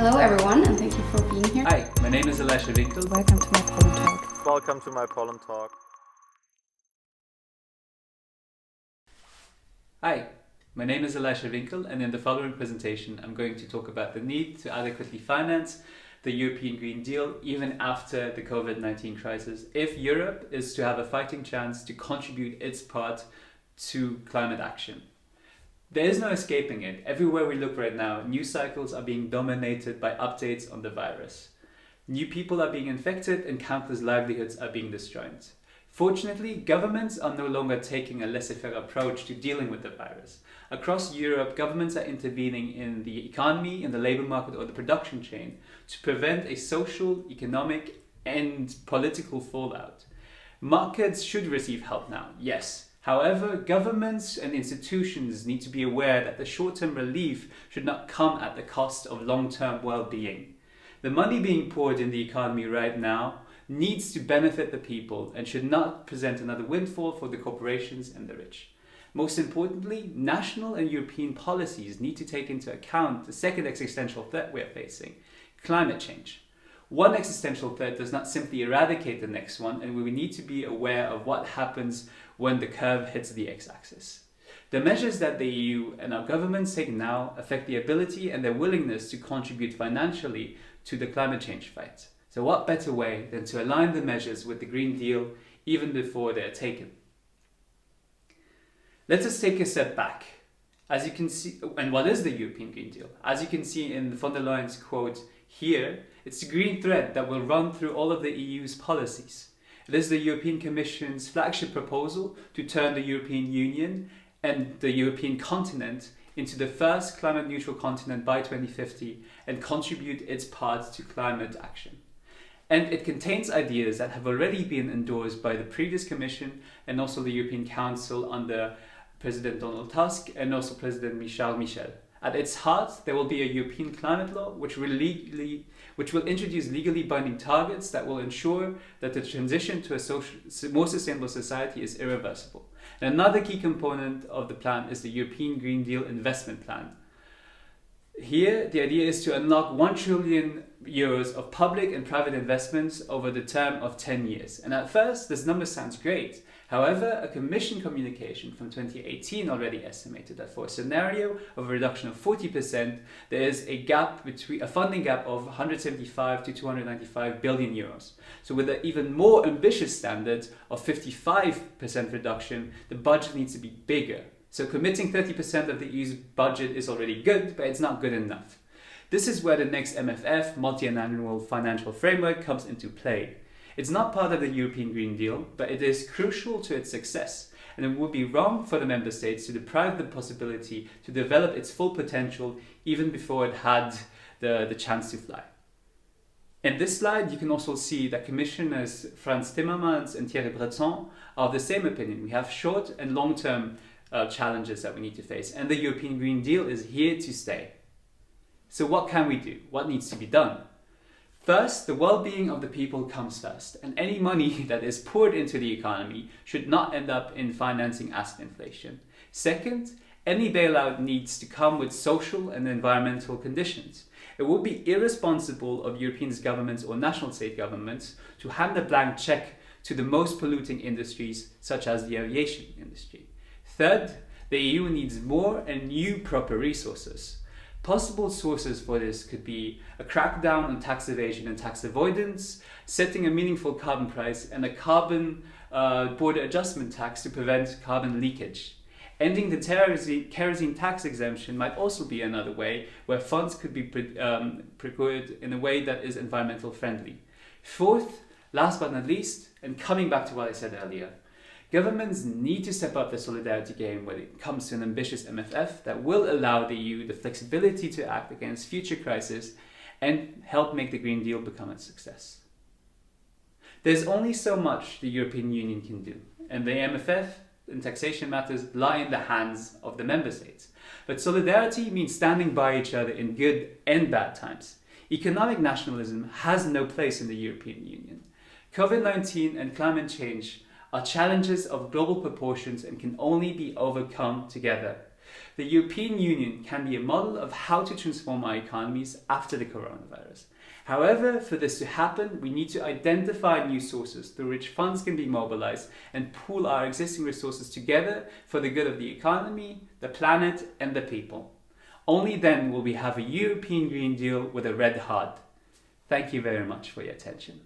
Hello everyone, and thank you for being here. Hi, my name is Elisha WINCKEL. Welcome to my Pollen Talk. Welcome to my Pollen Talk. Hi, my name is Elisha WINCKEL, and in the following presentation I'm going to talk about the need to adequately finance the European Green Deal even after the COVID-19 crisis, if Europe is to have a fighting chance to contribute its part to climate action. There is no escaping it. Everywhere we look right now, news cycles are being dominated by updates on the virus. New people are being infected and countless livelihoods are being destroyed. Fortunately, governments are no longer taking a laissez-faire approach to dealing with the virus. Across Europe, governments are intervening in the economy, in the labor market or the production chain to prevent a social, economic and political fallout. Markets should receive help now, yes. However, governments and institutions need to be aware that the short-term relief should not come at the cost of long-term well-being. The money being poured in the economy right now needs to benefit the people and should not present another windfall for the corporations and the rich. Most importantly, national and European policies need to take into account the second existential threat we are facing, climate change. One existential threat does not simply eradicate the next one, and we need to be aware of what happens when the curve hits the x-axis. The measures that the EU and our governments take now affect the ability and their willingness to contribute financially to the climate change fight. So what better way than to align the measures with the Green Deal even before they are taken? Let us take a step back. As you can see, and what is the European Green Deal? As you can see in von der Leyen's quote here, it's the green thread that will run through all of the EU's policies. It is the European Commission's flagship proposal to turn the European Union and the European continent into the first climate neutral continent by 2050 and contribute its part to climate action. And it contains ideas that have already been endorsed by the previous Commission and also the European Council under President Donald Tusk and also President Charles Michel. At its heart, there will be a European climate law which will introduce legally binding targets that will ensure that the transition to a more sustainable society is irreversible. And another key component of the plan is the European Green Deal investment plan. Here, the idea is to unlock 1 trillion euros of public and private investments over the term of 10 years. And at first, this number sounds great. However, a Commission communication from 2018 already estimated that for a scenario of a reduction of 40%, there is a funding gap of 175 to 295 billion euros. So with an even more ambitious standard of 55% reduction, the budget needs to be bigger. So committing 30% of the EU's budget is already good, but it's not good enough. This is where the next MFF, Multi-Annual Financial Framework, comes into play. It's not part of the European Green Deal, but it is crucial to its success, and it would be wrong for the member states to deprive the possibility to develop its full potential even before it had the chance to fly. In this slide, you can also see that Commissioners Frans Timmermans and Thierry Breton are of the same opinion. We have short and long-term challenges that we need to face, and the European Green Deal is here to stay. So what can we do? What needs to be done? First, the well-being of the people comes first, and any money that is poured into the economy should not end up in financing asset inflation. Second, any bailout needs to come with social and environmental conditions. It would be irresponsible of European governments or national state governments to hand a blank check to the most polluting industries, such as the aviation industry. Third, the EU needs more and new proper resources. Possible sources for this could be a crackdown on tax evasion and tax avoidance, setting a meaningful carbon price, and a carbon border adjustment tax to prevent carbon leakage. Ending the kerosene tax exemption might also be another way where funds could be procured in a way that is environmental friendly. Fourth, last but not least, and coming back to what I said earlier, governments need to step up the solidarity game when it comes to an ambitious MFF that will allow the EU the flexibility to act against future crises and help make the Green Deal become a success. There's only so much the European Union can do, and the MFF and taxation matters lie in the hands of the member states. But solidarity means standing by each other in good and bad times. Economic nationalism has no place in the European Union. COVID-19 and climate change are challenges of global proportions and can only be overcome together. The European Union can be a model of how to transform our economies after the coronavirus. However, for this to happen, we need to identify new sources through which funds can be mobilized and pool our existing resources together for the good of the economy, the planet, and the people. Only then will we have a European Green Deal with a red heart. Thank you very much for your attention.